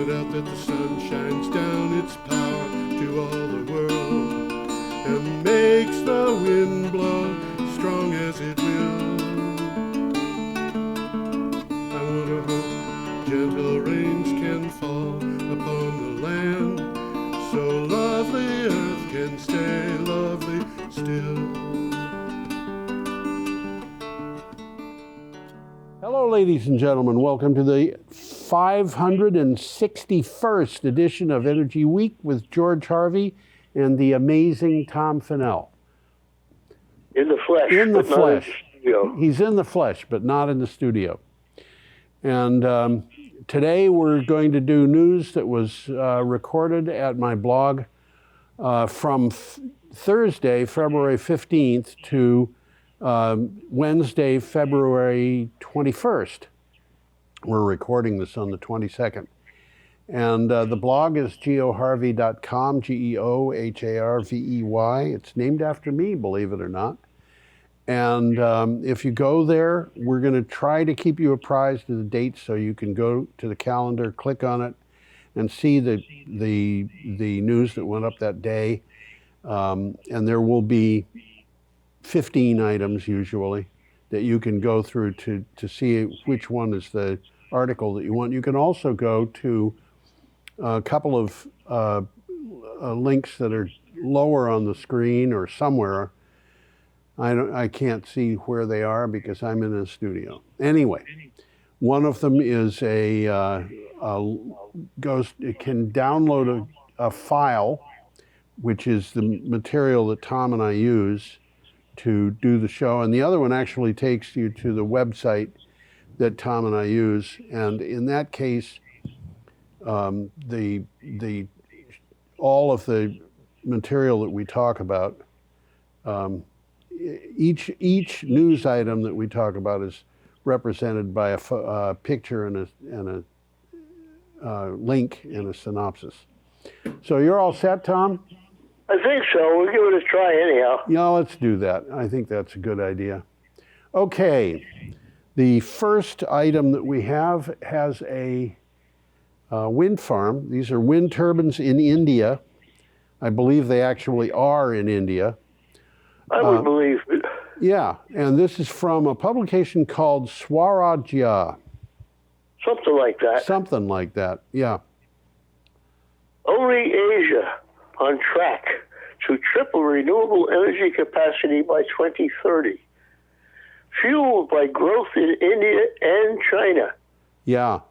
point out that the sun shines down its power to all the world and makes the wind blow strong as it will. I wonder how gentle rains can fall upon the land, so lovely earth can stay lovely still. Hello, ladies and gentlemen. Welcome to the 561st edition of Energy Week with George Harvey and the amazing Tom Fennell. In the flesh. In the flesh. In He's in the flesh, but not in the studio. And today we're going to do news that was recorded at my blog from Thursday, February 15th to Wednesday, February 21st. We're recording this on the 22nd. And the blog is geoharvey.com, Geoharvey. It's named after me, believe it or not. And if you go there, we're going to try to keep you apprised of the dates so you can go to the calendar, click on it, and see the news that went up that day. And there will be 15 items usually that you can go through to see which one is the article that you want. You can also go to a couple of links that are lower on the screen or somewhere. I can't see where they are because I'm in a studio. Anyway, one of them is it can download a file, which is the material that Tom and I use to do the show, and the other one actually takes you to the website that Tom and I use. And in that case, all of the material that we talk about, each news item that we talk about is represented by a picture and a link and a synopsis. So you're all set, Tom? I think so. We'll give it a try anyhow. Yeah, let's do that. I think that's a good idea. Okay, the first item that we have has a wind farm. These are wind turbines in India. I believe they actually are in India. I would believe it. Yeah, and this is from a publication called Swarajya. Something like that. Something like that, yeah. Only Asia on track to triple renewable energy capacity by 2030, fueled by growth in India and China. Yeah.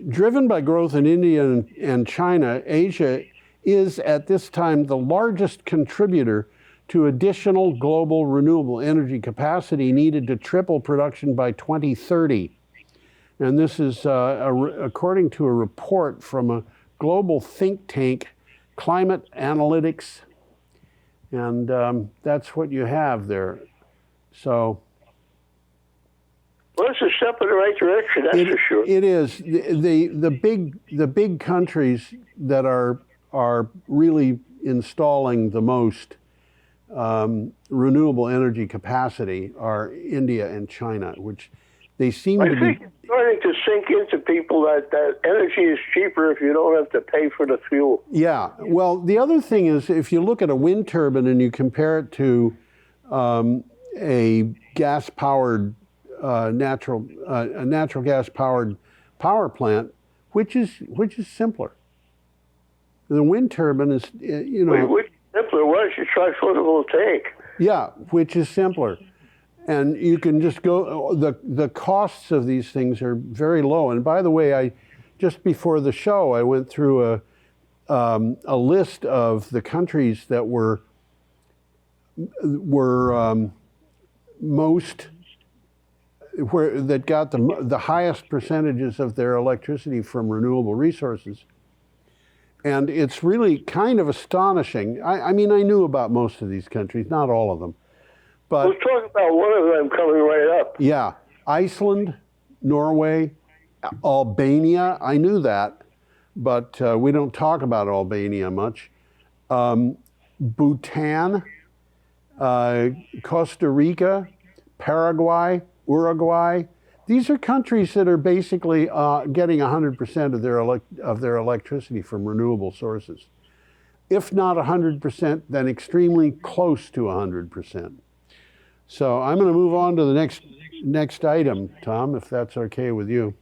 Driven by growth in India and China, Asia is at this time the largest contributor to additional global renewable energy capacity needed to triple production by 2030. And this is according to a report from a global think tank, Climate Analytics, and that's what you have there. So, well, it's a step in the right direction, that's for sure. It is. The big countries that are really installing the most renewable energy capacity are India and China, which they seem to be. I think it's starting to sink into people that energy is cheaper if you don't have to pay for the fuel. Yeah. Well, the other thing is, if you look at a wind turbine and you compare it to a gas-powered natural gas-powered power plant, which is simpler? The wind turbine is, Which is simpler? Why don't you try photovoltaic? Yeah, which is simpler. And you can just go, the costs of these things are very low. And by the way, just before the show, I went through a list of the countries that were that got the highest percentages of their electricity from renewable resources. And it's really kind of astonishing. I mean, I knew about most of these countries, not all of them. But we'll talk about one of them coming right up. Yeah, Iceland, Norway, Albania, I knew that, but we don't talk about Albania much. Bhutan, Costa Rica, Paraguay, Uruguay. These are countries that are basically getting 100% of their electricity from renewable sources. If not 100%, then extremely close to 100%. So I'm going to move on to the next item, Tom, if that's okay with you.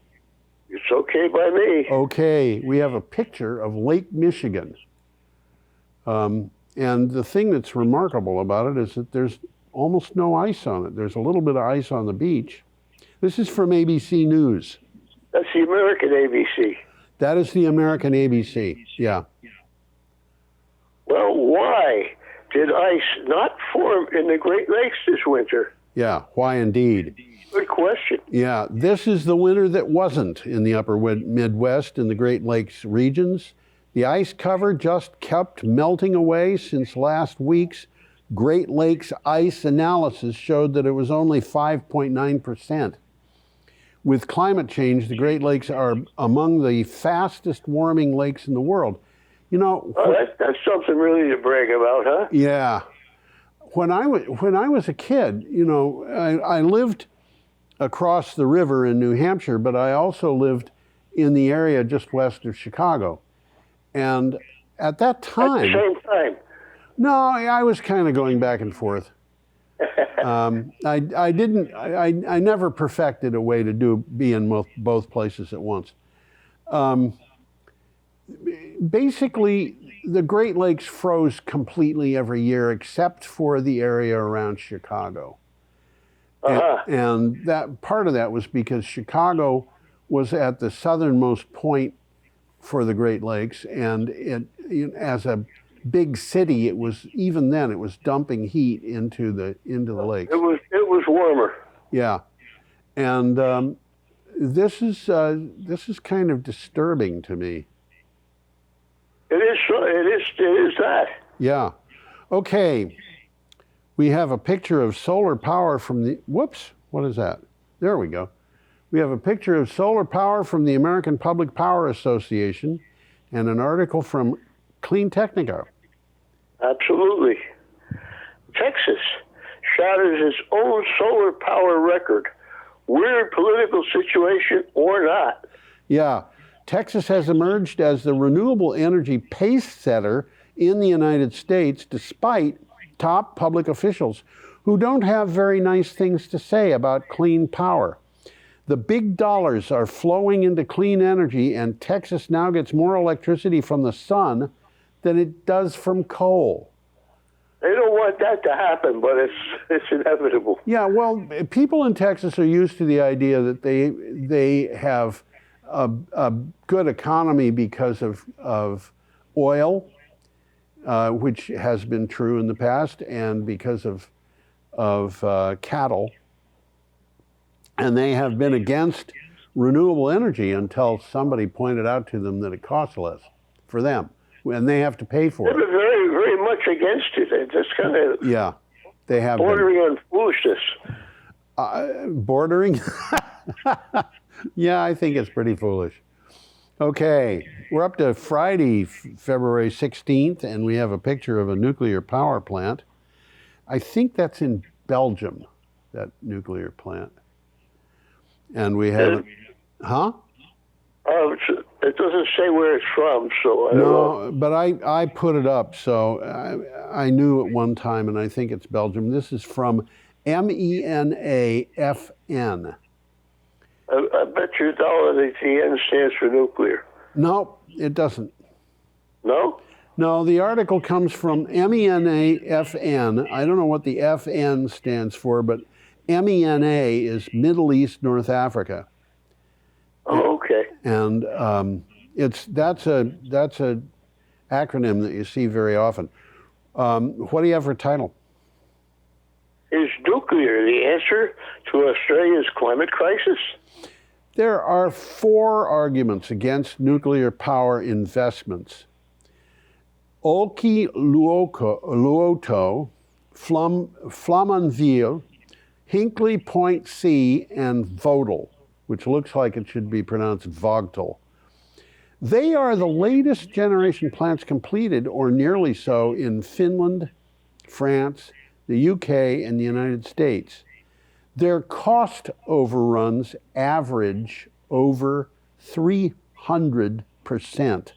It's okay by me. Okay, we have a picture of Lake Michigan. And the thing that's remarkable about it is that there's almost no ice on it. There's a little bit of ice on the beach. This is from ABC News. That's the American ABC. That is the American ABC, yeah. Well, why did ice not form in the Great Lakes this winter? Yeah, why indeed? Good question. Yeah, this is the winter that wasn't in the upper Midwest and the Great Lakes regions. The ice cover just kept melting away since last week's Great Lakes ice analysis showed that it was only 5.9%. With climate change, the Great Lakes are among the fastest warming lakes in the world. You know, that's something really to brag about, huh? Yeah. When I was a kid, you know, I lived across the river in New Hampshire, but I also lived in the area just west of Chicago. And at that time... At the same time? No, I was kind of going back and forth. I never perfected a way to be in both places at once. Basically, the Great Lakes froze completely every year except for the area around Chicago. And that part of that was because Chicago was at the southernmost point for the Great Lakes, and as a big city, it was dumping heat into the lakes. It was warmer. Yeah, and this is kind of disturbing to me. It is that. Yeah. Okay. We have a picture of solar power from the, whoops, what is that? There we go. We have a picture of solar power from the American Public Power Association and an article from Clean Technica. Absolutely. Texas shatters its own solar power record. Weird political situation or not. Yeah. Texas has emerged as the renewable energy pace setter in the United States, despite top public officials who don't have very nice things to say about clean power. The big dollars are flowing into clean energy, and Texas now gets more electricity from the sun than it does from coal. They don't want that to happen, but it's inevitable. Yeah, well, people in Texas are used to the idea that they have a good economy because of oil, which has been true in the past, and because of cattle. And they have been against renewable energy until somebody pointed out to them that it costs less for them, and they have to pay for it. They've been very, very much against it. It's just kind of they have bordering on foolishness. Bordering? Yeah, I think it's pretty foolish. Okay, we're up to Friday, February 16th, and we have a picture of a nuclear power plant. I think that's in Belgium, that nuclear plant. And we have, huh? It doesn't say where it's from, so I don't know. But I put it up, so I knew at one time, and I think it's Belgium. This is from MENAFN. I bet you $1 that the N stands for nuclear. No, it doesn't. No? No, the article comes from MENAFN. I don't know what the FN stands for, but MENA is Middle East, North Africa. Oh, okay. And that's a acronym that you see very often. What do you have for title? Is nuclear the answer to Australia's climate crisis? There are 4 arguments against nuclear power investments. Olkiluoto, Flamanville, Hinkley Point C, and Vodal, which looks like it should be pronounced Vogtle. They are the latest generation plants completed, or nearly so, in Finland, France, the UK, and the United States. Their cost overruns average over 300%,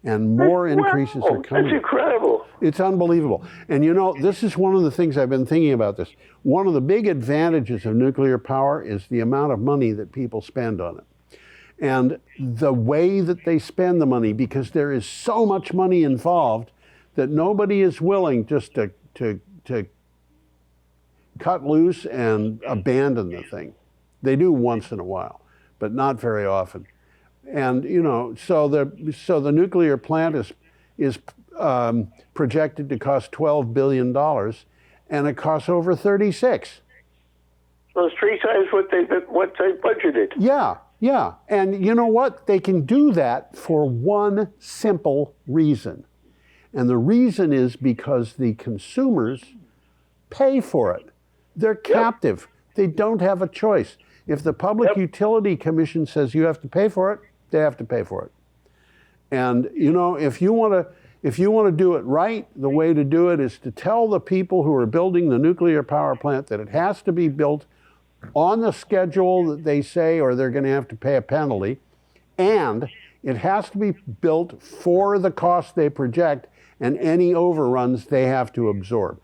and more increases are coming. That's incredible. It's unbelievable. And you know, this is one of the things I've been thinking about this. One of the big advantages of nuclear power is the amount of money that people spend on it. And the way that they spend the money, because there is so much money involved that nobody is willing just to cut loose and abandon the thing. They do once in a while, but not very often. And you know, so the nuclear plant is projected to cost $12 billion, and it costs over 36. So it's 3 times what they budgeted. Yeah. Yeah, and you know what? They can do that for one simple reason. And the reason is because the consumers pay for it. They're captive. They don't have a choice. If the Public Utility Commission says you have to pay for it, they have to pay for it. And you know, if you want to do it right, the way to do it is to tell the people who are building the nuclear power plant that it has to be built on the schedule that they say, or they're going to have to pay a penalty, and it has to be built for the cost they project, and any overruns they have to absorb.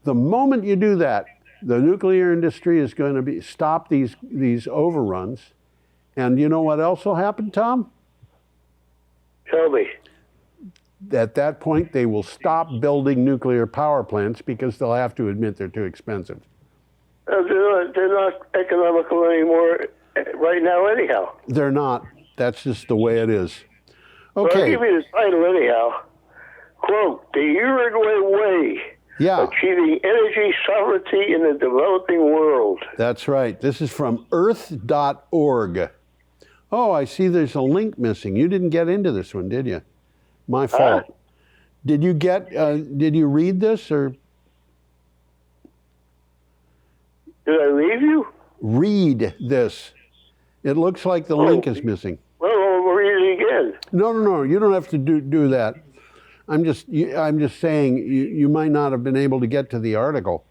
The moment you do that, the nuclear industry is going to stop these overruns, and you know what else will happen, Tom? Tell me. At that point, they will stop building nuclear power plants because they'll have to admit they're too expensive. They're not economical anymore right now anyhow. They're not. That's just the way it is. Okay. Well, I'll give you the title anyhow. Quote, The Uruguay Way. Yeah. Achieving Energy Sovereignty in the Developing World. That's right. This is from earth.org. Oh, I see there's a link missing. You didn't get into this one, did you? My fault. Did you read this, or? Did I leave you? Read this. It looks like the link is missing. Well, I'll read it again. No. You don't have to do that. I'm just saying you might not have been able to get to the article.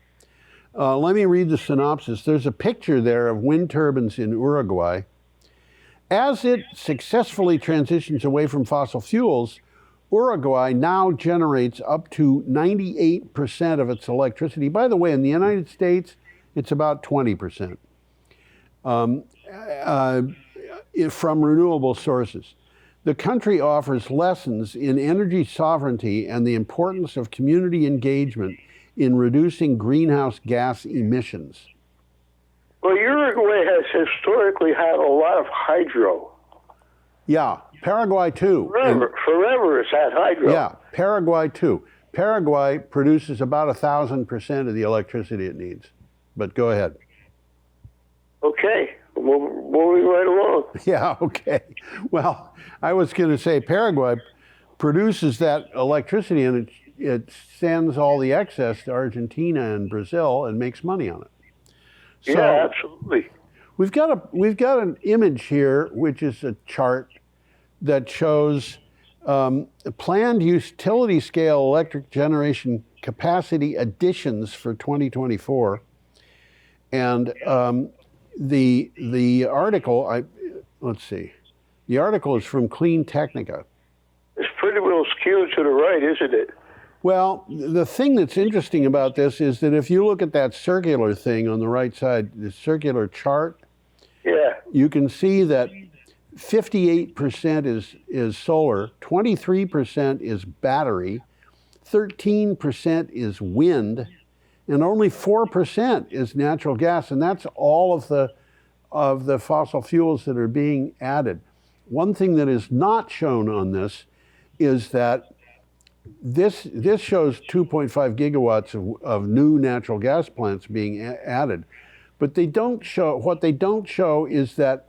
Let me read the synopsis. There's a picture there of wind turbines in Uruguay. As it successfully transitions away from fossil fuels, Uruguay now generates up to 98% of its electricity. By the way, in the United States, it's about 20% from renewable sources. The country offers lessons in energy sovereignty and the importance of community engagement in reducing greenhouse gas emissions. Well, Uruguay has historically had a lot of hydro. Yeah, Paraguay too. Forever it's had hydro. Yeah, Paraguay too. Paraguay produces about 1,000% of the electricity it needs. But go ahead. Okay, moving right along. Yeah, okay. Well, I was going to say Paraguay produces that electricity, and it sends all the excess to Argentina and Brazil and makes money on it. So yeah, absolutely. We've got an image here, which is a chart that shows planned utility scale electric generation capacity additions for 2024. And the article, let's see, the article is from Clean Technica. It's pretty well skewed to the right, isn't it? Well, the thing that's interesting about this is that if you look at that circular thing on the right side, the circular chart, yeah, you can see that 58% is solar, 23% is battery, 13% is wind, and only 4% is natural gas, and that's all of the fossil fuels that are being added. One thing that is not shown on this is that this shows 2.5 gigawatts of new natural gas plants being added, but what they don't show is that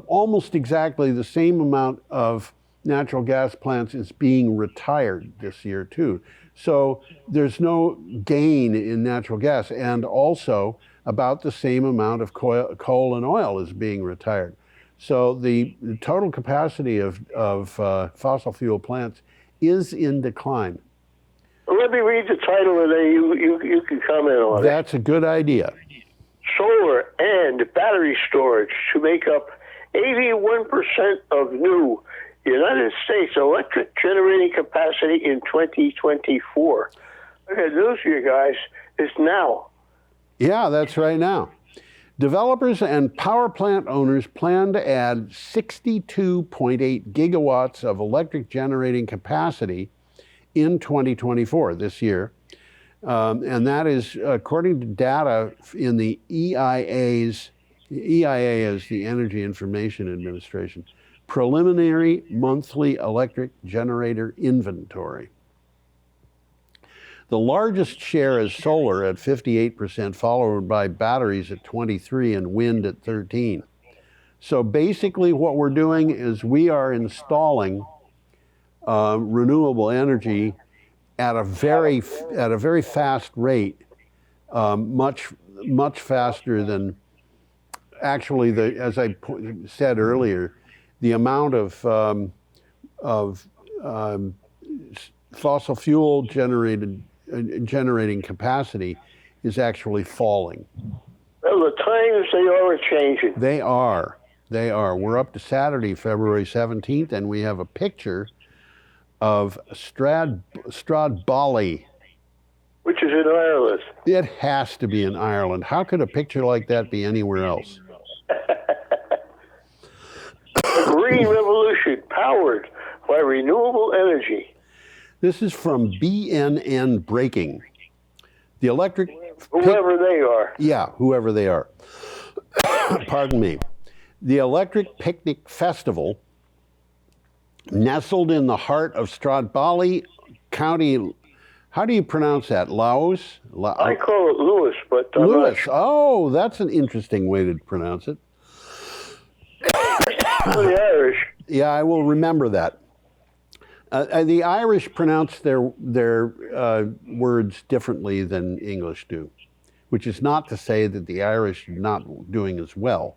almost exactly the same amount of natural gas plants is being retired this year too. So there's no gain in natural gas, and also about the same amount of coal and oil is being retired. So the total capacity of fossil fuel plants is in decline. Well, let me read the title and then you can comment on it. That's a good idea. solar and battery storage to make up 81% of new United States electric generating capacity in 2024. I got news for you guys. It's now. Yeah, that's right now. Developers and power plant owners plan to add 62.8 gigawatts of electric generating capacity in 2024, this year. And that is according to data in the EIA is the Energy Information Administration, preliminary monthly electric generator inventory. The largest share is solar at 58%, followed by batteries at 23% and wind at 13%. So basically what we're doing is we are installing renewable energy at a very fast rate, much faster than actually as I said earlier, the amount of fossil fuel generating capacity is actually falling. Well, the times they are changing. They are. We're up to Saturday, February 17th, and we have a picture of Stradbally. Which is in Ireland. It has to be in Ireland. How could a picture like that be anywhere else? A green revolution powered by renewable energy. This is from BNN Breaking. The electric... Whoever they are. Yeah, whoever they are. Pardon me. The Electric Picnic Festival, nestled in the heart of Stradbally County. How do you pronounce that? Laos? I call it Lewis, but I'm Lewis. not sure. Oh, that's an interesting way to pronounce it. For the Irish. Yeah, I will remember that. The Irish pronounce their words differently than English do, which is not to say that the Irish are not doing as well.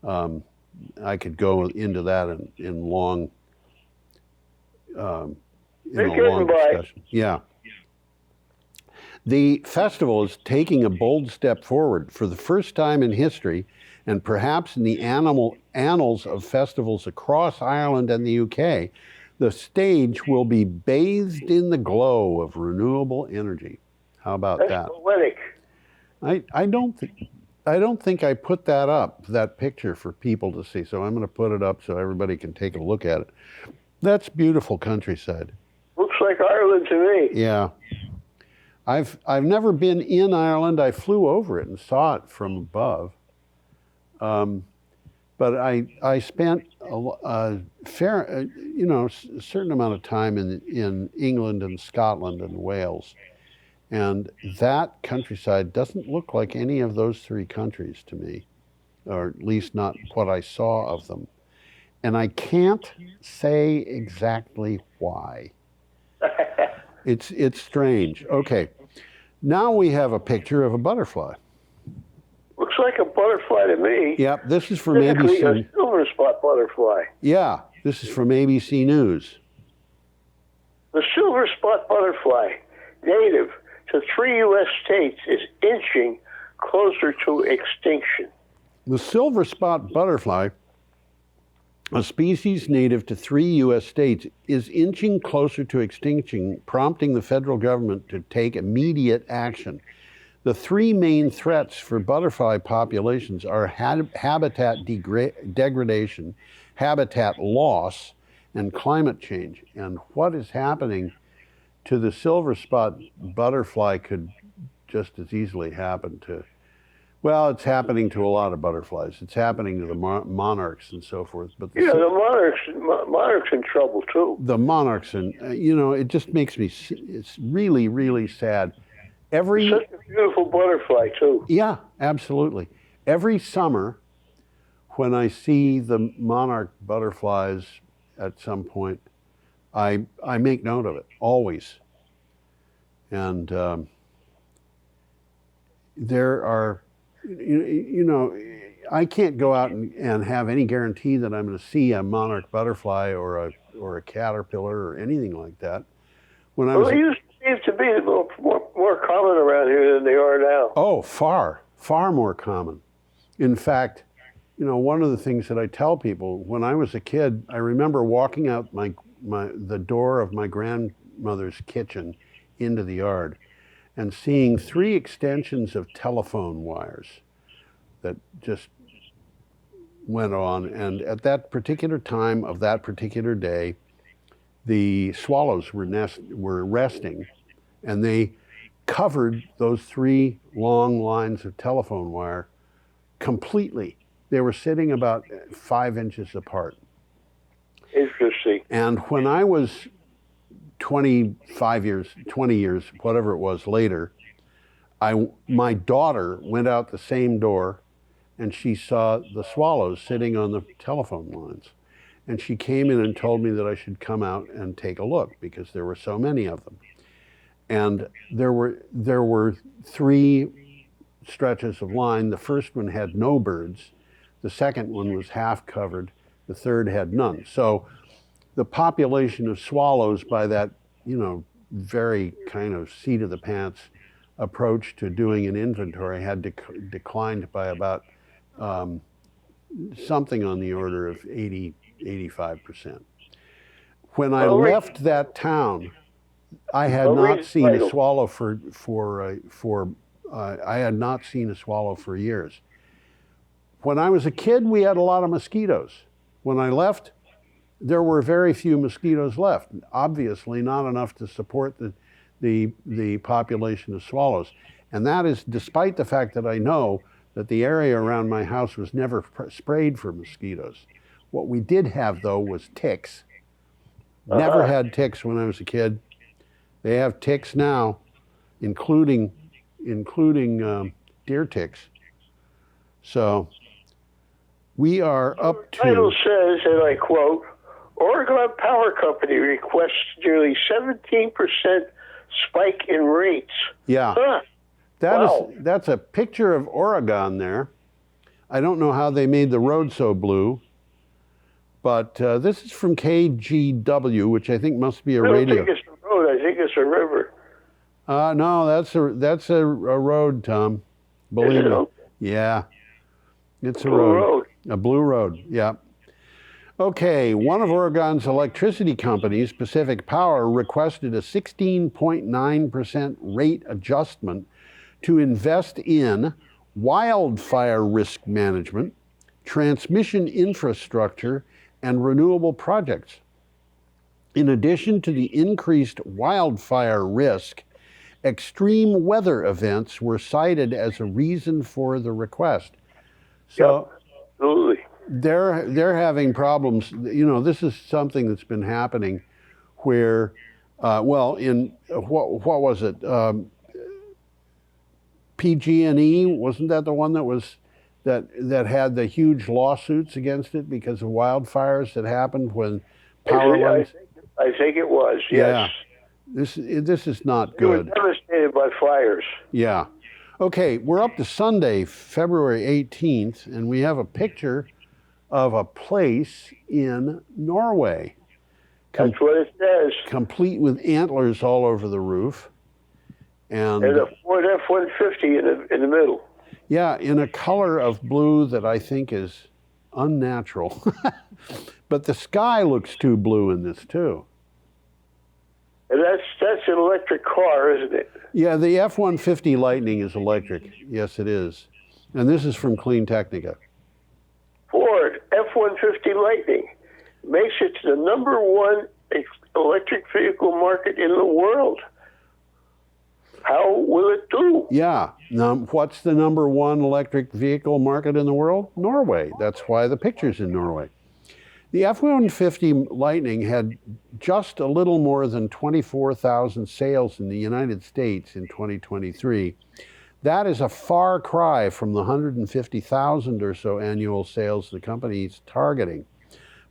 I could go into that in a long discussion. Yeah. The festival is taking a bold step forward for the first time in history, and perhaps in the annals of festivals across Ireland and the UK. The stage will be bathed in the glow of renewable energy. How about That's that? poetic. I don't think I put that up, that picture, for people to see. So I'm going to put it up so everybody can take a look at it. That's beautiful countryside. Looks like Ireland to me. Yeah. I've never been in Ireland. I flew over it and saw it from above. But I spent a certain amount of time in England and Scotland and Wales, and that countryside doesn't look like any of those three countries to me, or at least not what I saw of them. And I can't say exactly why. It's strange. Okay, now we have a picture of a butterfly. Looks like a butterfly to me. Yep, this is from Specifically, ABC. a silver spot butterfly. Yeah, this is from ABC News. The silver spot butterfly, native to 3 U.S. states, is inching closer to extinction. The silver spot butterfly, a species native to 3 U.S. states, is inching closer to extinction, prompting the federal government to take immediate action. The three main threats for butterfly populations are habitat degradation, habitat loss, and climate change. And what is happening to the silver spot butterfly could just as easily happen to, well, it's happening to a lot of butterflies. It's happening to the monarchs and so forth. But the monarchs in trouble too. The monarchs, and it just makes me, it's really, really sad. Such a beautiful butterfly too. Yeah, absolutely. Every summer, when I see the monarch butterflies at some point, I make note of it, always. And there are, I can't go out and have any guarantee that I'm going to see a monarch butterfly or a caterpillar or anything like that. When I was, they used to be more common around here than they are now. Oh, far far more common. In fact, one of the things that I tell people, when I was a kid, I remember walking out the door of my grandmother's kitchen into the yard and seeing 3 extensions of telephone wires that just went on. And at that particular time of that particular day, the swallows were resting, and they covered those 3 long lines of telephone wire completely. They were sitting about 5 inches apart. Interesting. And when I was 20 years, whatever it was later, my daughter went out the same door and she saw the swallows sitting on the telephone lines. And she came in and told me that I should come out and take a look because there were so many of them. And there were 3 stretches of line. The first one had no birds. The second one was half covered. The third had none. So the population of swallows, by that, very kind of seat of the pants approach to doing an inventory, had declined by about something on the order of 85%. When I left that town, I had not seen a swallow I had not seen a swallow for years. When I was a kid, we had a lot of mosquitoes. When I left, there were very few mosquitoes left. Obviously, not enough to support the population of swallows. And that is despite the fact that I know that the area around my house was never sprayed for mosquitoes. What we did have, though, was ticks. Never had ticks when I was a kid. They have ticks now, including deer ticks. So we are up to... The title says, and I quote, Oregon Power Company requests nearly 17% spike in rates. Yeah. Huh. That's a picture of Oregon there. I don't know how they made the road so blue, but this is from KGW, which I think must be a radio. I don't think it's a road. I think it's a river. No, that's a road, Tom. Believe me. Yeah, it's a road. A blue road. Yeah. Okay, one of Oregon's electricity companies, Pacific Power, requested a 16.9% rate adjustment to invest in wildfire risk management, transmission infrastructure, and renewable projects. In addition to the increased wildfire risk, extreme weather events were cited as a reason for the request. So absolutely. They're having problems. This is something that's been happening where, in what was it? PG&E, wasn't that the one that had the huge lawsuits against it because of wildfires that happened when power lines? I think it was. Yes. Yeah. This is not good. It was devastated by fires. Yeah. Okay, we're up to Sunday, February 18th, and we have a picture of a place in Norway. That's what it says. Complete with antlers all over the roof. And a Ford F-150 in the middle. Yeah, in a color of blue that I think is unnatural. But the sky looks too blue in this too. And that's an electric car, isn't it? Yeah, the F-150 Lightning is electric. Yes, it is. And this is from Clean Technica. Ford F-150 Lightning makes it the #1 electric vehicle market in the world. How will it do? Yeah. Now, what's the #1 electric vehicle market in the world? Norway. That's why the picture's in Norway. The F-150 Lightning had just a little more than 24,000 sales in the United States in 2023. That is a far cry from the 150,000 or so annual sales the company is targeting.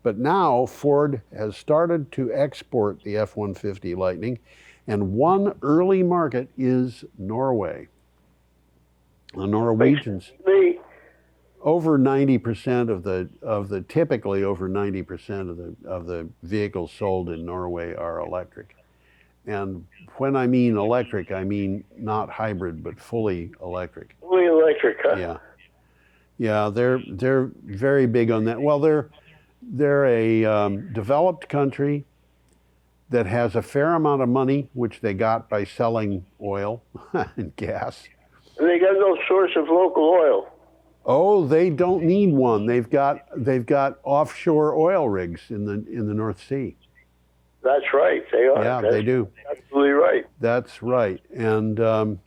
But now Ford has started to export the F-150 Lightning, and one early market is Norway. The Norwegians, over 90% typically over 90% of the vehicles sold in Norway are electric. And when I mean electric, I mean not hybrid, but fully electric. Fully electric. electric, huh? Yeah, yeah, they're very big on that. Well, they're a developed country that has a fair amount of money, which they got by selling oil and gas. And they got no source of local oil. Oh, they don't need one. They've got offshore oil rigs in the North Sea. That's right. They are. Yeah, they do. Absolutely right. That's right. And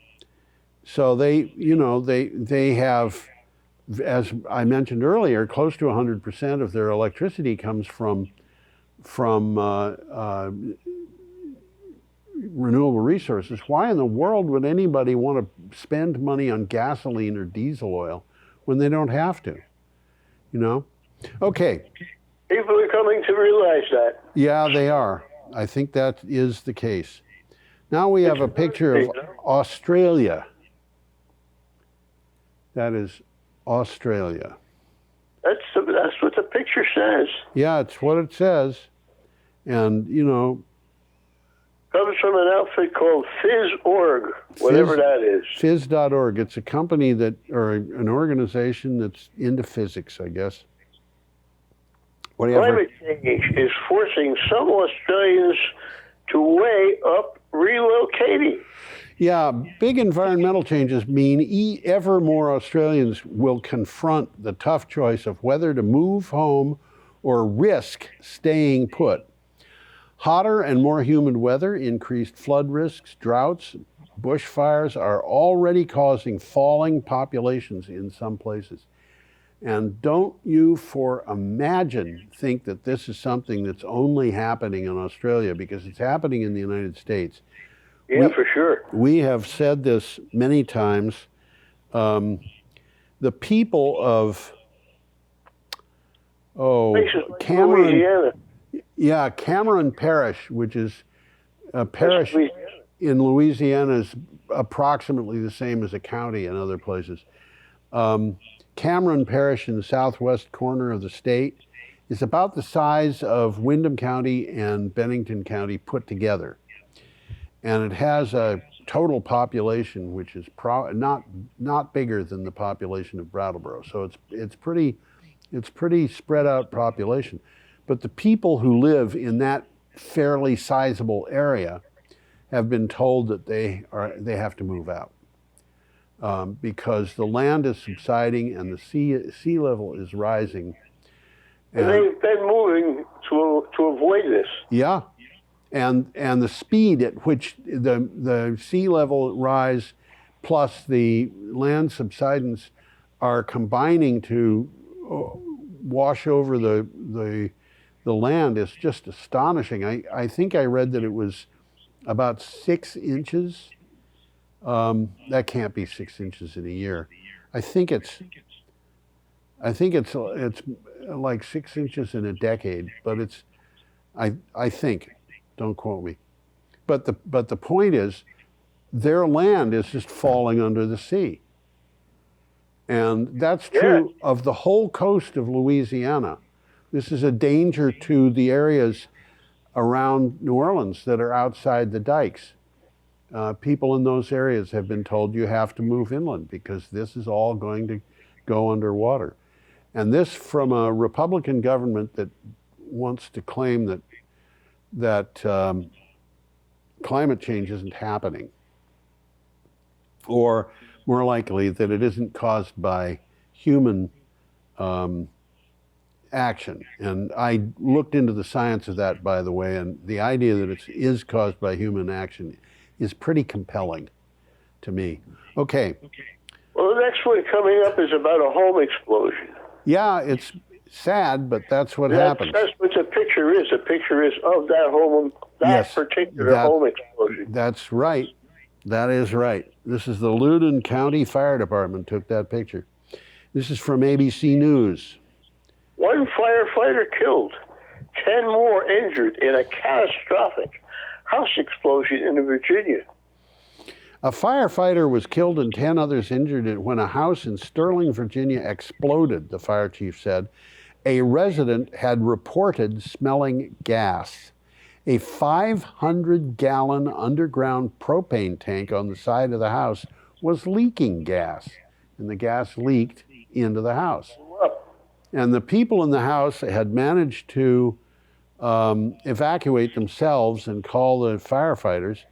so they have, as I mentioned earlier, close to 100% of their electricity comes from renewable resources. Why in the world would anybody want to spend money on gasoline or diesel oil when they don't have to? Okay. People are coming to realize that. Yeah, they are. I think that is the case. Now we have a picture of Australia. That is Australia. That's what the picture says. Yeah, it's what it says. And, Comes from an outfit called Fizz.org, whatever that is. Fizz.org. It's a company or an organization that's into physics, I guess. Climate change is forcing some Australians to weigh up relocating. Yeah, big environmental changes mean ever more Australians will confront the tough choice of whether to move home or risk staying put. Hotter and more humid weather, increased flood risks, droughts, bushfires are already causing falling populations in some places. And don't you for imagine think that this is something that's only happening in Australia, because it's happening in the United States. Yeah, for sure. We have said this many times. The people of Cameron, Louisiana. Yeah, Cameron Parish, which is a parish in Louisiana, is approximately the same as a county in other places. Cameron Parish in the southwest corner of the state is about the size of Windham County and Bennington County put together. And it has a total population which is not bigger than the population of Brattleboro. So it's pretty spread out population. But the people who live in that fairly sizable area have been told that they have to move out because the land is subsiding and the sea level is rising. And they've been moving to avoid this. Yeah, and the speed at which the sea level rise plus the land subsidence are combining to wash over the land is just astonishing. I think I read that it was about 6 inches. That can't be 6 inches in a year. I think it's like 6 inches in a decade, but I think, don't quote me. But the point is, their land is just falling under the sea. And that's true of the whole coast of Louisiana. This is a danger to the areas around New Orleans that are outside the dikes. People in those areas have been told you have to move inland because this is all going to go underwater. And this from a Republican government that wants to claim that climate change isn't happening, or more likely that it isn't caused by human action. And I looked into the science of that, by the way, and the idea that it is caused by human action is pretty compelling to me. Okay. Well, the next one coming up is about a home explosion. Yeah, it's sad, but that's what happens. That's what the picture is. The picture is of that particular home explosion. That's right. That is right. This is the Loudoun County Fire Department took that picture. This is from ABC News. 1 firefighter killed, 10 more injured in a catastrophic house explosion in Virginia. A firefighter was killed and 10 others injured when a house in Sterling, Virginia exploded, the fire chief said. A resident had reported smelling gas. A 500-gallon underground propane tank on the side of the house was leaking gas. and the gas leaked into the house. Up. And the people in the house had managed to evacuate themselves and call the firefighters,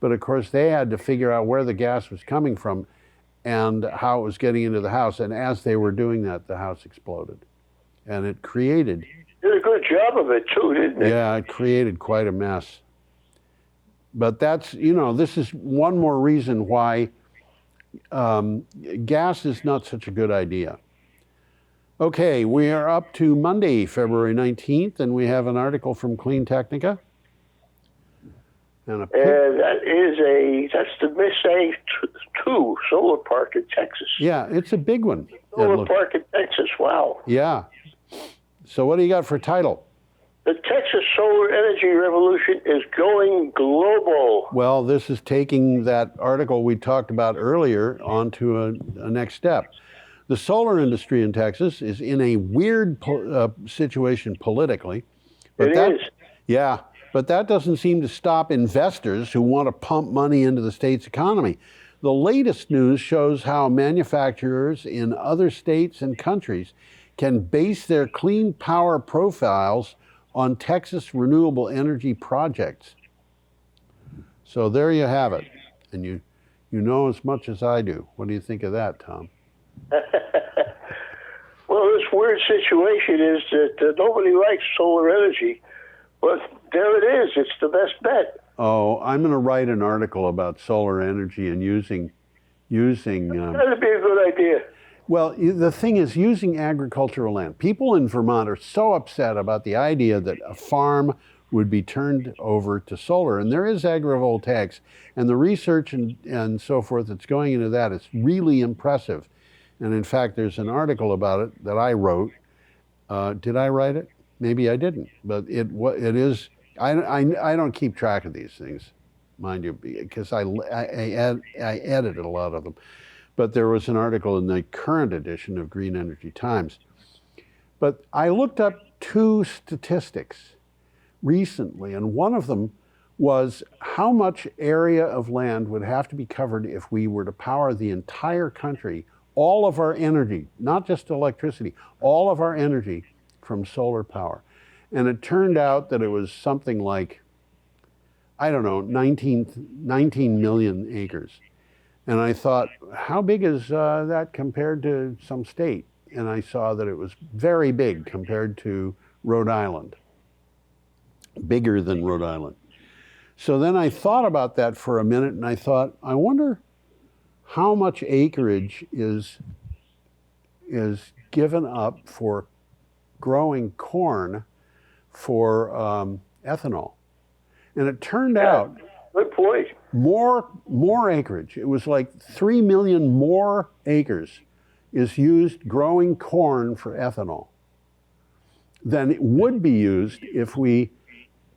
but of course they had to figure out where the gas was coming from and how it was getting into the house. And as they were doing that, the house exploded. And it created... Did a good job of it too, didn't it? Yeah, it created quite a mess. But that's, this is one more reason why gas is not such a good idea. Okay, we are up to Monday, February 19th, and we have an article from Clean Technica. And that's the Mississippi 2 solar park in Texas. Yeah, it's a big one. Solar park in Texas, wow. Yeah. So what do you got for title? The Texas solar energy revolution is going global. Well, this is taking that article we talked about earlier onto a next step. The solar industry in Texas is in a weird situation politically. But it is. Yeah, but that doesn't seem to stop investors who want to pump money into the state's economy. The latest news shows how manufacturers in other states and countries can base their clean power profiles on Texas renewable energy projects. So there you have it. And you know as much as I do. What do you think of that, Tom? Well, this weird situation is that nobody likes solar energy, but there it is. It's the best bet. Oh, I'm going to write an article about solar energy and using. That'd be a good idea. Well, the thing is, using agricultural land. People in Vermont are so upset about the idea that a farm would be turned over to solar, and there is agrivoltaics, and the research and so forth that's going into that is really impressive. And in fact, there's an article about it that I wrote. Did I write it? Maybe I didn't, but it is. I don't keep track of these things, mind you, because I edited a lot of them. But there was an article in the current edition of Green Energy Times. But I looked up two statistics recently, and one of them was how much area of land would have to be covered if we were to power the entire country, all of our energy, not just electricity, all of our energy from solar power. And it turned out that it was something like, 19 million acres. And I thought, how big is that compared to some state? And I saw that it was very big compared to Rhode Island, bigger than Rhode Island. So then I thought about that for a minute, and I thought, I wonder how much acreage is given up for growing corn for ethanol. And it turned out, good point. More acreage. It was like 3 million more acres is used growing corn for ethanol than it would be used if we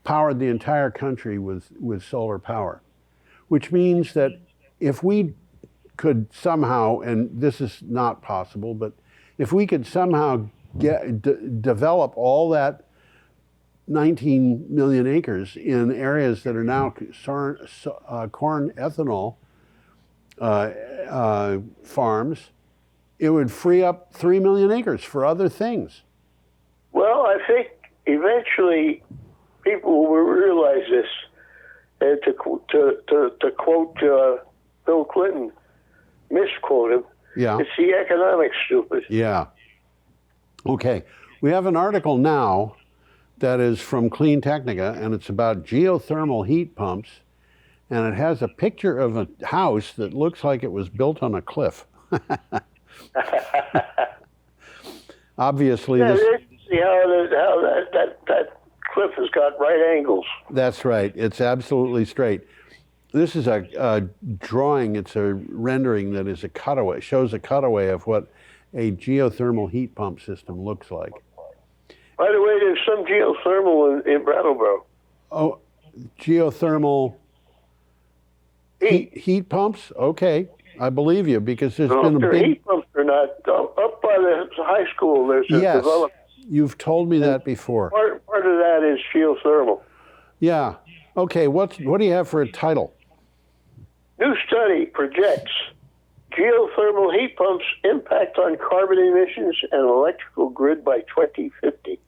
powered the entire country with solar power. Which means that if we could somehow, and this is not possible, but if we could somehow develop all that 19 million acres in areas that are now corn ethanol farms, it would free up 3 million acres for other things. Well, I think eventually people will realize this. And to quote Bill Clinton, misquote him, it's the economics, stupid. Yeah. Okay. We have an article now that is from Clean Technica, and it's about geothermal heat pumps, and it has a picture of a house that looks like it was built on a cliff. Obviously, see how that cliff has got right angles. That's right. It's absolutely straight. This is a drawing. It's a rendering that is a cutaway. Shows a cutaway of what a geothermal heat pump system looks like. By the way, there's some geothermal in Brattleboro. Oh, geothermal heat pumps? Okay, I believe you, because there's been a big... heat pumps or not. Up by the high school, there's a development. You've told me that before. Part of that is geothermal. Yeah. Okay, what do you have for a title? New study projects geothermal heat pumps impact on carbon emissions and electrical grid by 2050.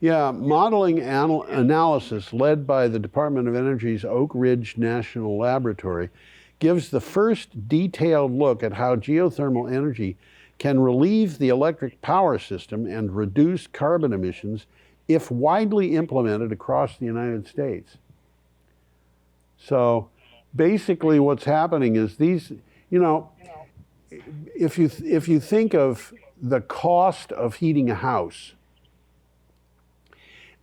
Yeah, modeling analysis led by the Department of Energy's Oak Ridge National Laboratory gives the first detailed look at how geothermal energy can relieve the electric power system and reduce carbon emissions if widely implemented across the United States. So basically what's happening is these, you know, if you think of the cost of heating a house,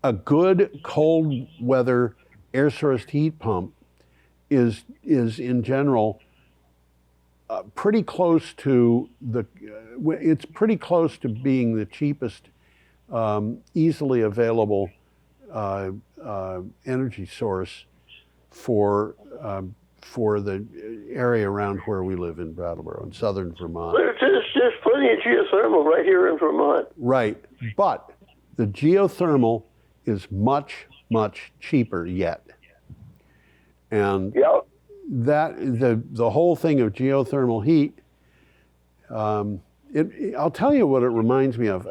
a good cold weather air source heat pump is in general pretty close to it's pretty close to being the cheapest easily available energy source for the area around where we live in Brattleboro in southern Vermont. But there's plenty of geothermal right here in Vermont. Right, but the geothermal is much, much cheaper yet. And Yep. that the whole thing of geothermal heat, I'll tell you what it reminds me of.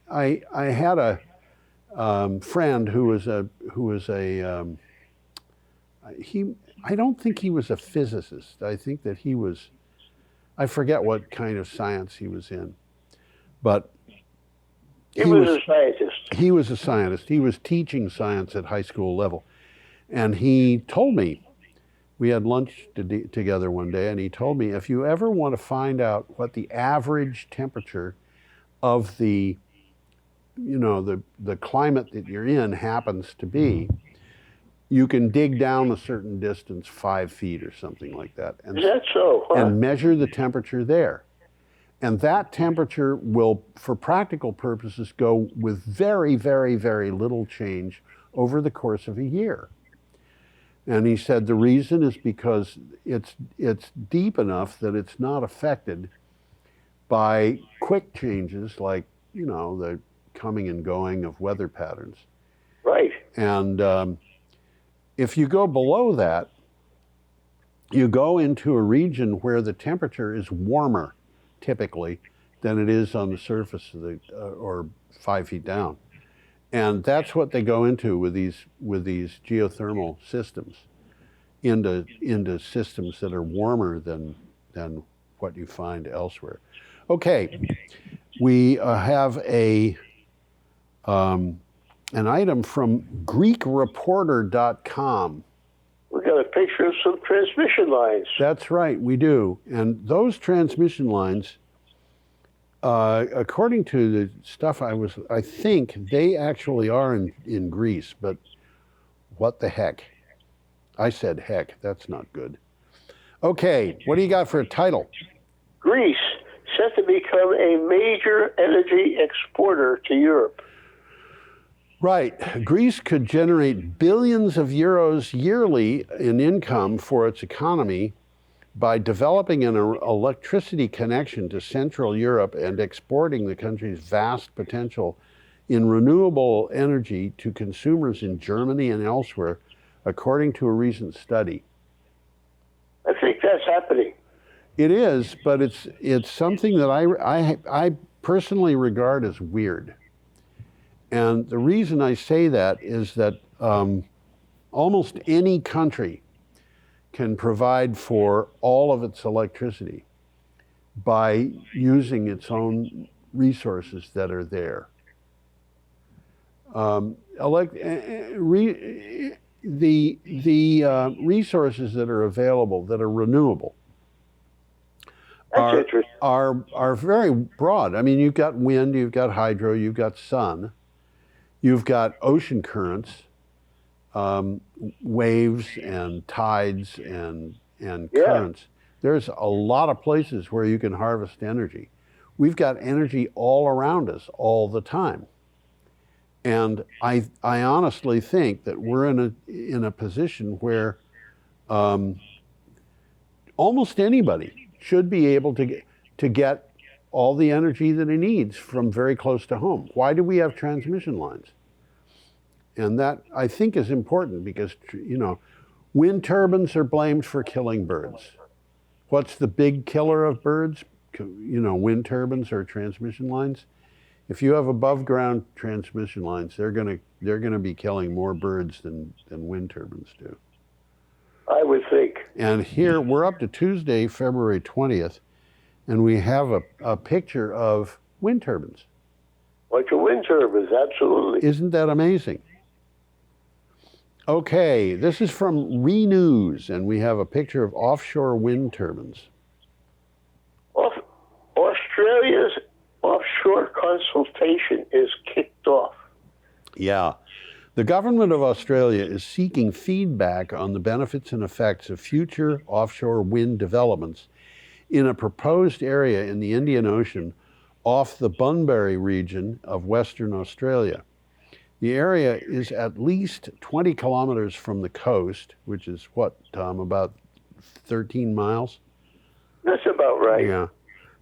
I had a friend who was a I don't think he was a physicist. I think that I forget what kind of science he was in, but He was a scientist. he was a scientist. He was teaching science at high school level. And he told me, we had lunch together one day, and he told me, if you ever want to find out what the average temperature of the climate that you're in happens to be, you can dig down a certain distance, 5 feet or something like that. And, Is that so? Huh? and measure the temperature there. And that temperature will, for practical purposes, go with very, very, very little change over the course of a year. And he said the reason is because it's deep enough that it's not affected by quick changes like, the coming and going of weather patterns. Right. And if you go below that, you go into a region where the temperature is warmer, typically, than it is on the surface of or 5 feet down. And that's what they go into with these geothermal systems, into systems that are warmer than what you find elsewhere. Okay, we have an item from GreekReporter.com. We got a picture of some transmission lines. That's right, we do. And those transmission lines, according to the stuff I think they actually are in Greece, but what the heck? I said heck, that's not good. Okay, what do you got for a title? Greece, set to become a major energy exporter to Europe. Right. Greece could generate billions of euros yearly in income for its economy by developing an electricity connection to Central Europe and exporting the country's vast potential in renewable energy to consumers in Germany and elsewhere, according to a recent study. I think that's happening. It is, but it's something that I personally regard as weird. And the reason I say that is that almost any country can provide for all of its electricity by using its own resources that are there. The resources that are available that are renewable are very broad. I mean, you've got wind, you've got hydro, you've got sun. You've got ocean currents, waves and tides and currents. There's a lot of places where you can harvest energy. We've got energy all around us all the time. And I honestly think that we're in a position where almost anybody should be able to get all the energy that he needs from very close to home. Why do we have transmission lines? And that, I think, is important because, wind turbines are blamed for killing birds. What's the big killer of birds? You know, wind turbines or transmission lines. If you have above ground transmission lines, they're gonna be killing more birds than wind turbines do. I would think. And here we're up to Tuesday, February 20th, and we have a picture of wind turbines. Like a wind turbines, absolutely. Isn't that amazing? Okay, this is from Renews, and we have a picture of offshore wind turbines. Australia's offshore consultation is kicked off. Yeah. The government of Australia is seeking feedback on the benefits and effects of future offshore wind developments in a proposed area in the Indian Ocean off the Bunbury region of Western Australia. The area is at least 20 kilometers from the coast, which is what, Tom, about 13 miles? That's about right. Yeah.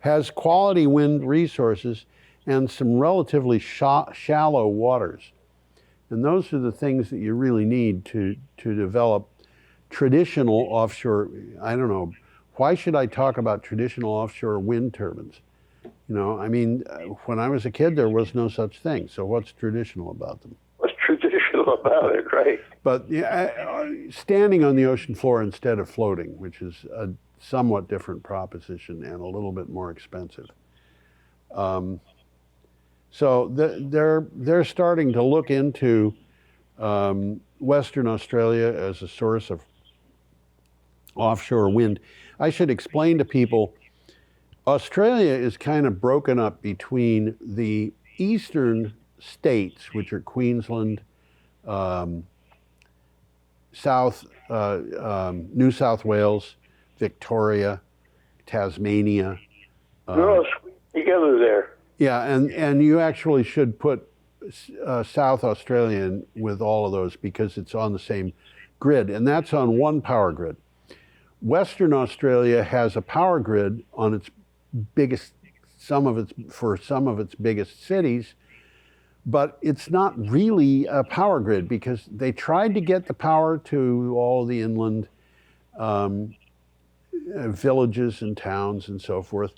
Has quality wind resources and some relatively shallow waters. And those are the things that you really need to develop traditional offshore. I don't know, why should I talk about traditional offshore wind turbines? You know, I mean, when I was a kid, there was no such thing. So what's traditional about them? What's traditional about it, right? But yeah, standing on the ocean floor instead of floating, which is a somewhat different proposition and a little bit more expensive. So they're starting to look into Western Australia as a source of offshore wind. I should explain to people, Australia is kind of broken up between the eastern states, which are Queensland, New South Wales, Victoria, Tasmania. They're all together there. Yeah, and you actually should put South Australia in with all of those because it's on the same grid, and that's on one power grid. Western Australia has a power grid on its biggest, some of its biggest cities, but it's not really a power grid because they tried to get the power to all the inland villages and towns and so forth.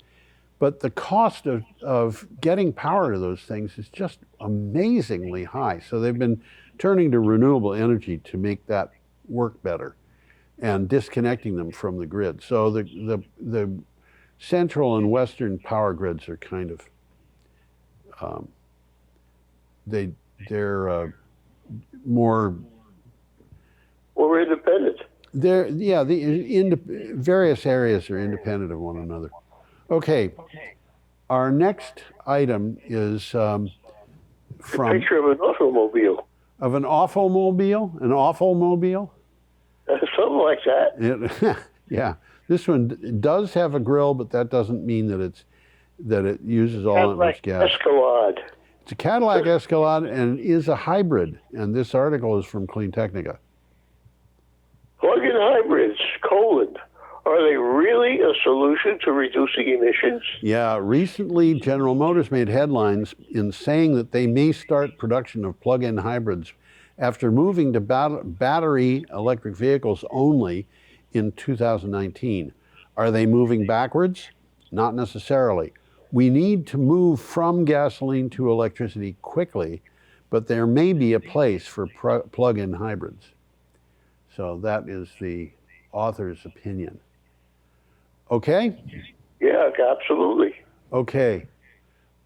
But the cost of getting power to those things is just amazingly high. So they've been turning to renewable energy to make that work better and disconnecting them from the grid. So the central and western power grids are kind of, they're more independent. Various areas are independent of one another. Okay, our next item is from a picture of an automobile. Of an awful-mobile? An awful-mobile? Something like that. Yeah, this one does have a grill, but that doesn't mean that it uses all that much gas. Escalade. It's a Cadillac Escalade and is a hybrid, and this article is from Clean Technica. Plug-in hybrids, are they really a solution to reducing emissions? Yeah, recently General Motors made headlines in saying that they may start production of plug-in hybrids after moving to battery electric vehicles only in 2019. Are they moving backwards? Not necessarily. We need to move from gasoline to electricity quickly, but there may be a place for plug-in hybrids. So that is the author's opinion. Okay? Yeah, absolutely. Okay.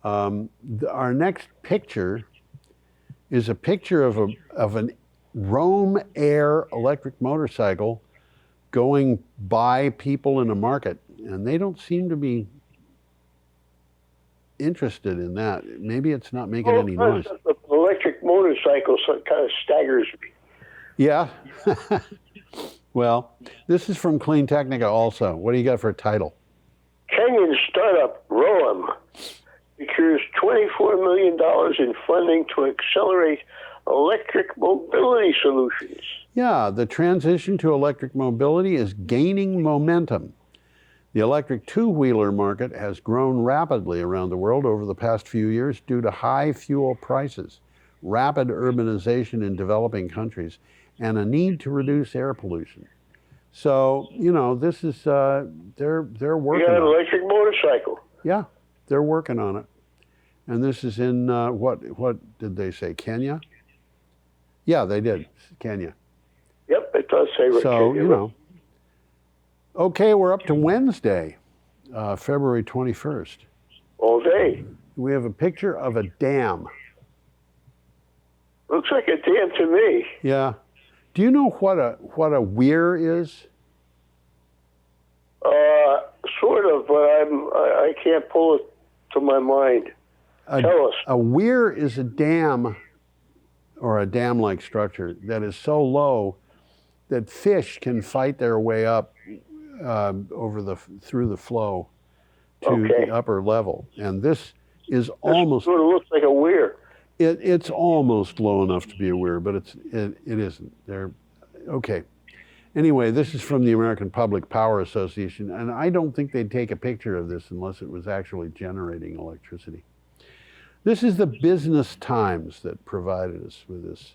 Our next picture is a picture of an Roam Air electric motorcycle going by people in a market, and they don't seem to be interested in that. Maybe it's not making any noise. The electric motorcycle kind of staggers me. Yeah. Well, this is from Clean Technica also. What do you got for a title? Kenyan startup Roam secures $24 million in funding to accelerate electric mobility solutions. Yeah, the transition to electric mobility is gaining momentum. The electric two-wheeler market has grown rapidly around the world over the past few years due to high fuel prices, rapid urbanization in developing countries, and a need to reduce air pollution. So, you know, this is, they're You working got an on it. electric motorcycle. Yeah, they're working on it. And this is in, what did they say, Kenya? Yeah, they did, Kenya. Yep, it does say So, Kenya. you know. Okay, we're up to Wednesday, February 21st. All day. We have a picture of a dam. Looks like a dam to me. Yeah. Do you know what a weir is? Sort of, but I can't pull it to my mind. Tell us. A weir is a dam or a dam-like structure that is so low that fish can fight their way up through the flow to the upper level. And this is almost sort of looks like a weir. It's almost low enough to be a weir, but it isn't. Okay. Anyway, this is from the American Public Power Association, and I don't think they'd take a picture of this unless it was actually generating electricity. This is the Business Times that provided us with this.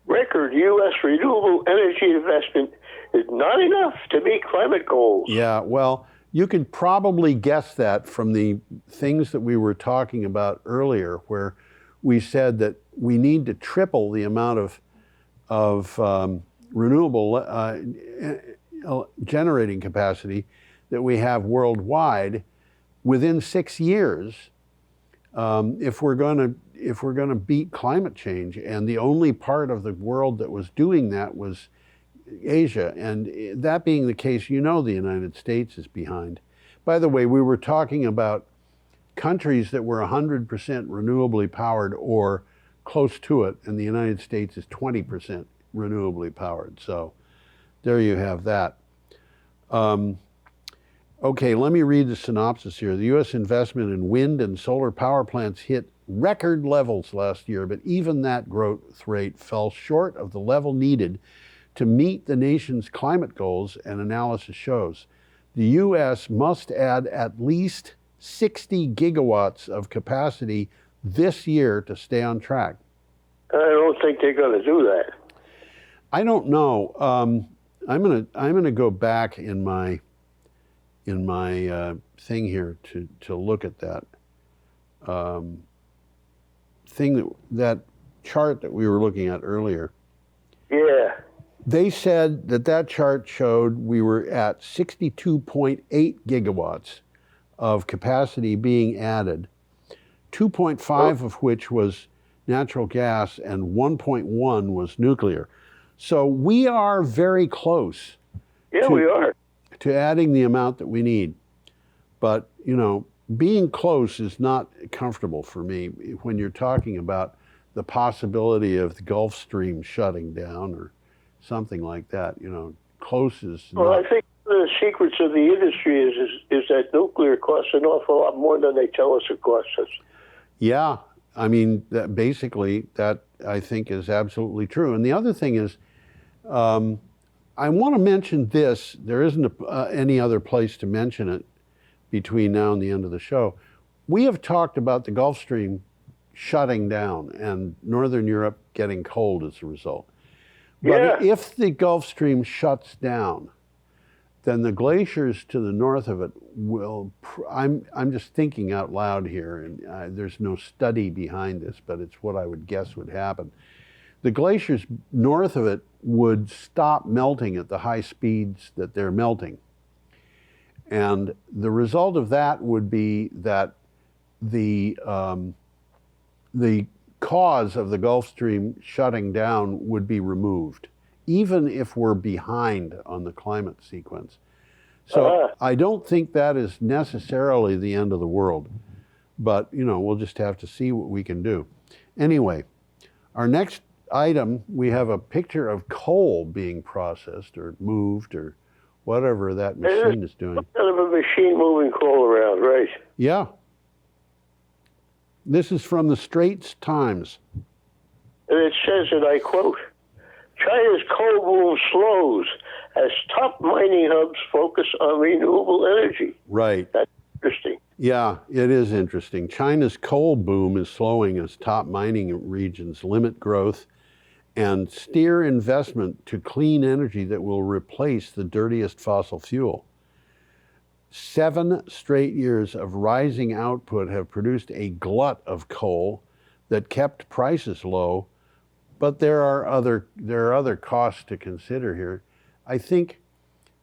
Record U.S. renewable energy investment is not enough to meet climate goals. Yeah, well, you could probably guess that from the things that we were talking about earlier, where we said that we need to triple the amount of renewable generating capacity that we have worldwide within 6 years if we're going to beat climate change. And the only part of the world that was doing that was Asia. And that being the case, you know, the United States is behind. By the way, we were talking about countries that were 100% renewably powered or close to it, and the United States is 20% renewably powered. So there you have that. Okay, let me read the synopsis here. The U.S. investment in wind and solar power plants hit record levels last year, but even that growth rate fell short of the level needed to meet the nation's climate goals, and analysis shows. The U.S. must add at least 60 gigawatts of capacity this year to stay on track. I don't think they're going to do that. I don't know. I'm gonna go back in my thing here to look at that that chart that we were looking at earlier. Yeah. They said that chart showed we were at 62.8 gigawatts of capacity being added, 2.5 of which was natural gas and 1.1 was nuclear. So we are very close. Yeah, we are. To adding the amount that we need. But, you know, being close is not comfortable for me when you're talking about the possibility of the Gulf Stream shutting down or something like that. You know, close is not. Well, I think one of the secrets of the industry is that nuclear costs an awful lot more than they tell us it costs us. Yeah, I mean, basically, that I think is absolutely true. And the other thing is, I want to mention this. There isn't any other place to mention it between now and the end of the show. We have talked about the Gulf Stream shutting down and Northern Europe getting cold as a result. But if the Gulf Stream shuts down, then the glaciers to the north of it will, I'm just thinking out loud here, and there's no study behind this, but it's what I would guess would happen. The glaciers north of it would stop melting at the high speeds that they're melting. And the result of that would be that the cause of the Gulf Stream shutting down would be removed, even if we're behind on the climate sequence. So I don't think that is necessarily the end of the world, but you know, we'll just have to see what we can do. Anyway, our next item, we have a picture of coal being processed or moved or whatever that machine is doing. Some kind of a machine moving coal around, right? Yeah. This is from the Straits Times. And it says, and I quote, China's coal boom slows as top mining hubs focus on renewable energy. Right. That's interesting. Yeah, it is interesting. China's coal boom is slowing as top mining regions limit growth and steer investment to clean energy that will replace the dirtiest fossil fuel. 7 straight years of rising output have produced a glut of coal that kept prices low, but there are other costs to consider here. I think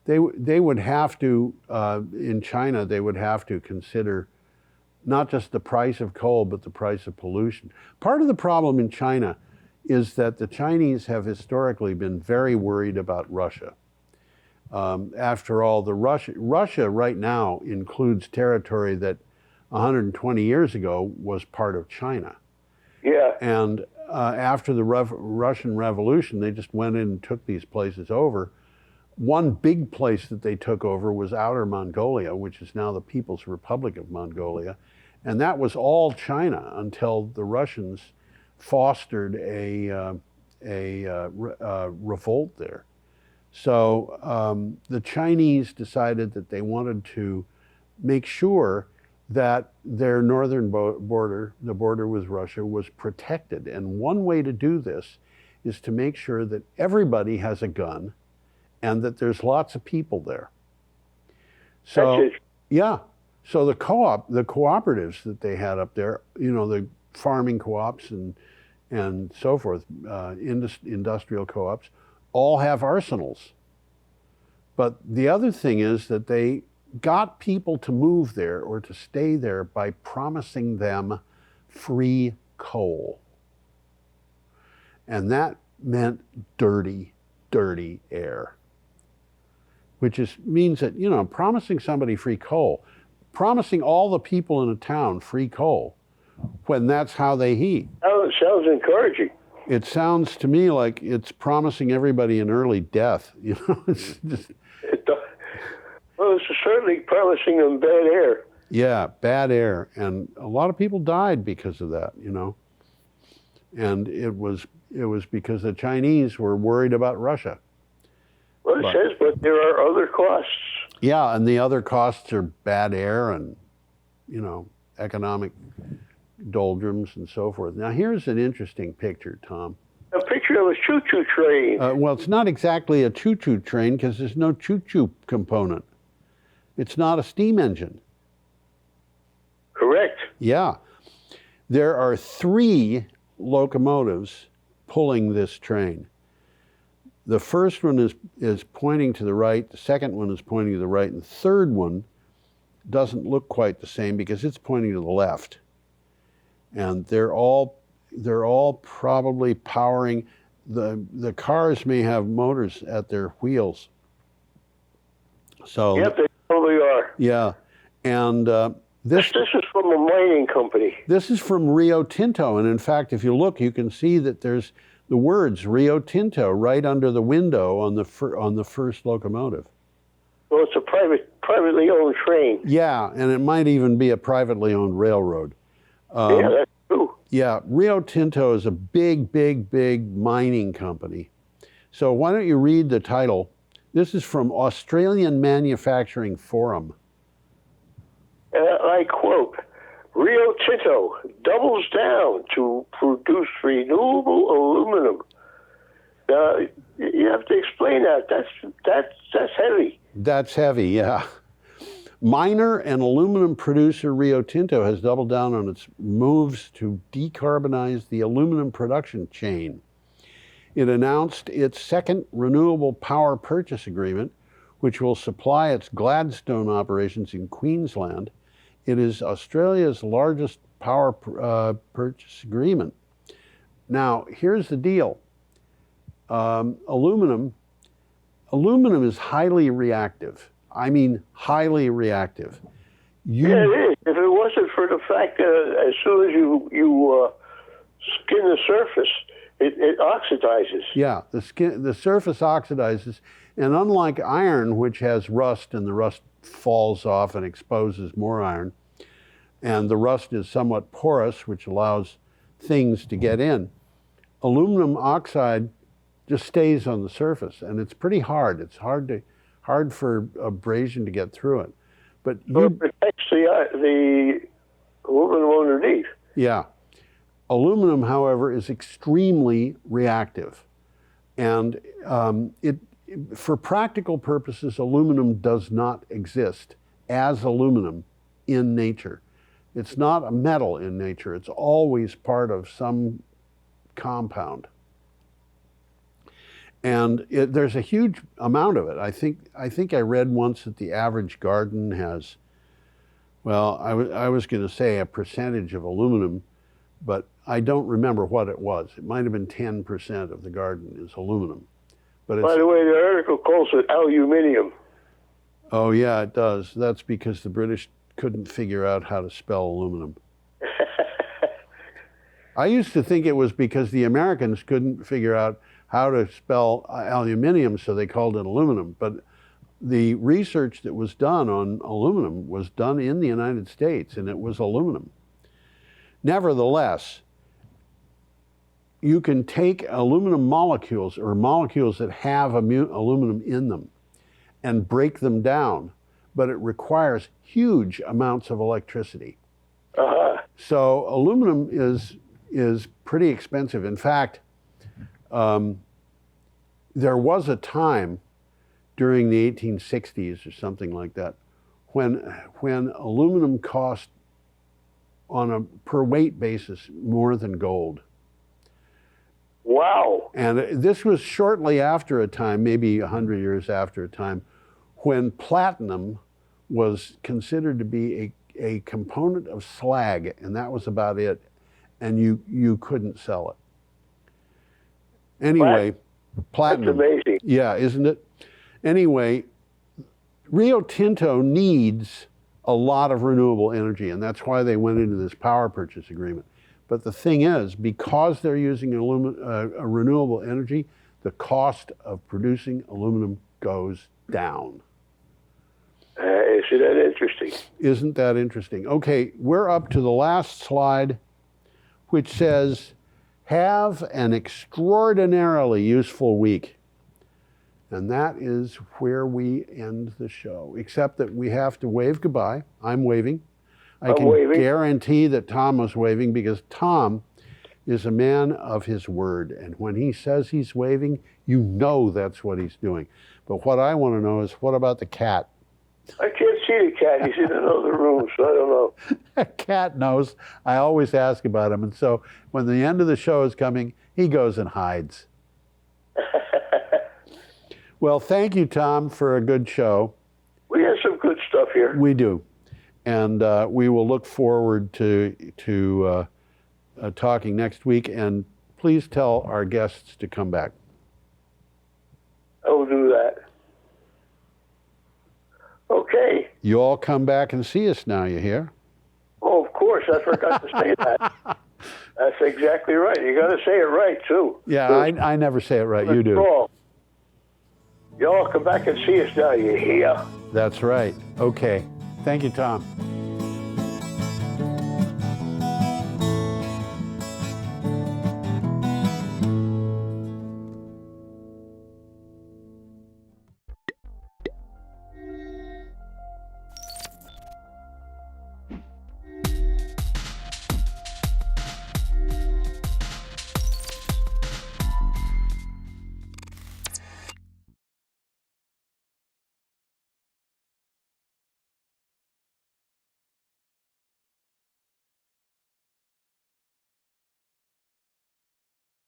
they would have to, in China, they would have to consider not just the price of coal, but the price of pollution. Part of the problem in China is that the Chinese have historically been very worried about Russia. After all, Russia right now includes territory that 120 years ago was part of China. Yeah. And after the Russian Revolution, they just went in and took these places over. One big place that they took over was Outer Mongolia, which is now the People's Republic of Mongolia. And that was all China until the Russians fostered a revolt there. So the Chinese decided that they wanted to make sure that their northern border, the border with Russia, was protected. And one way to do this is to make sure that everybody has a gun and that there's lots of people there. So, yeah. So the cooperatives that they had up there, you know, the farming co-ops and so forth, industrial co-ops, all have arsenals. But the other thing is that they got people to move there or to stay there by promising them free coal. And that meant dirty, dirty air. Which means that, you know, promising somebody free coal, promising all the people in a town free coal, when that's how they heat. Oh, it sounds encouraging. It sounds to me like it's promising everybody an early death. You know, it's just. Well, it's certainly promising them bad air. Yeah, bad air, and a lot of people died because of that. You know, and it was because the Chinese were worried about Russia. Well, it says, but there are other costs. Yeah, and the other costs are bad air and, you know, economic doldrums and so forth. Now, here's an interesting picture, Tom. A picture of a choo-choo train. Well, it's not exactly a choo-choo train because there's no choo-choo component. It's not a steam engine. Correct. Yeah. There are 3 locomotives pulling this train. The first one is pointing to the right, the second one is pointing to the right, and the third one doesn't look quite the same because it's pointing to the left. And they're all probably powering, the cars may have motors at their wheels. So, yep, they probably are. Yeah. And this is from a mining company. This is from Rio Tinto. And in fact, if you look, you can see that there's the words Rio Tinto right under the window on the first locomotive. Well, it's a privately owned train. Yeah, and it might even be a privately owned railroad. Yeah, that's true. Yeah, Rio Tinto is a big, big, big mining company. So why don't you read the title? This is from Australian Manufacturing Forum. I quote, Rio Tinto doubles down to produce renewable aluminum. Now, you have to explain that. That's heavy. That's heavy, yeah. Miner and aluminum producer Rio Tinto has doubled down on its moves to decarbonize the aluminum production chain. It announced its second renewable power purchase agreement, which will supply its Gladstone operations in Queensland. It is Australia's largest power purchase agreement. Now, here's the deal. Aluminum is highly reactive. I mean, highly reactive. Yeah, it is. If it wasn't for the fact that as soon as you skin the surface, it oxidizes. Yeah, the surface oxidizes, and unlike iron, which has rust, and the rust falls off and exposes more iron, and the rust is somewhat porous, which allows things to get in, aluminum oxide just stays on the surface, and it's pretty hard. It's hard for abrasion to get through it. But it protects the aluminum underneath. Yeah. Aluminum, however, is extremely reactive. And for practical purposes, aluminum does not exist as aluminum in nature. It's not a metal in nature. It's always part of some compound. And there's a huge amount of it. I think I read once that the average garden has, well, I was going to say a percentage of aluminum, but I don't remember what it was. It might have been 10% of the garden is aluminum. But it's, by the way, the article calls it aluminium. Oh yeah, it does. That's because the British couldn't figure out how to spell aluminum. I used to think it was because the Americans couldn't figure out how to spell aluminium, so they called it aluminum. But the research that was done on aluminum was done in the United States, and it was aluminum. Nevertheless, you can take aluminum molecules, or molecules that have aluminum in them, and break them down, but it requires huge amounts of electricity. So aluminum is pretty expensive. In fact, there was a time during the 1860s or something like that when aluminum cost on a per weight basis more than gold. Wow. And this was shortly after a time, maybe 100 years after a time, when platinum was considered to be a component of slag, and that was about it, and you couldn't sell it. Anyway, platinum. That's amazing. Yeah, isn't it? Anyway, Rio Tinto needs a lot of renewable energy, and that's why they went into this power purchase agreement. But the thing is, because they're using renewable energy, the cost of producing aluminum goes down. Isn't that interesting? Isn't that interesting? Okay, we're up to the last slide, which says, have an extraordinarily useful week. And that is where we end the show, except that we have to wave goodbye. I'm waving. I can guarantee that Tom was waving, because Tom is a man of his word. And when he says he's waving, you know that's what he's doing. But what I want to know is, what about the cat? I can't see the cat. He's in another room, so I don't know. A cat knows. I always ask about him. And so when the end of the show is coming, he goes and hides. Well, thank you, Tom, for a good show. We have some good stuff here. We do. And we will look forward to talking next week. And please tell our guests to come back. I will do that. Okay. You all come back and see us now, you hear? Oh, of course. I forgot to say that. That's exactly right. You got to say it right, too. Yeah, I never say it right. You do. You all come back and see us now, you hear? That's right. Okay. Thank you, Tom.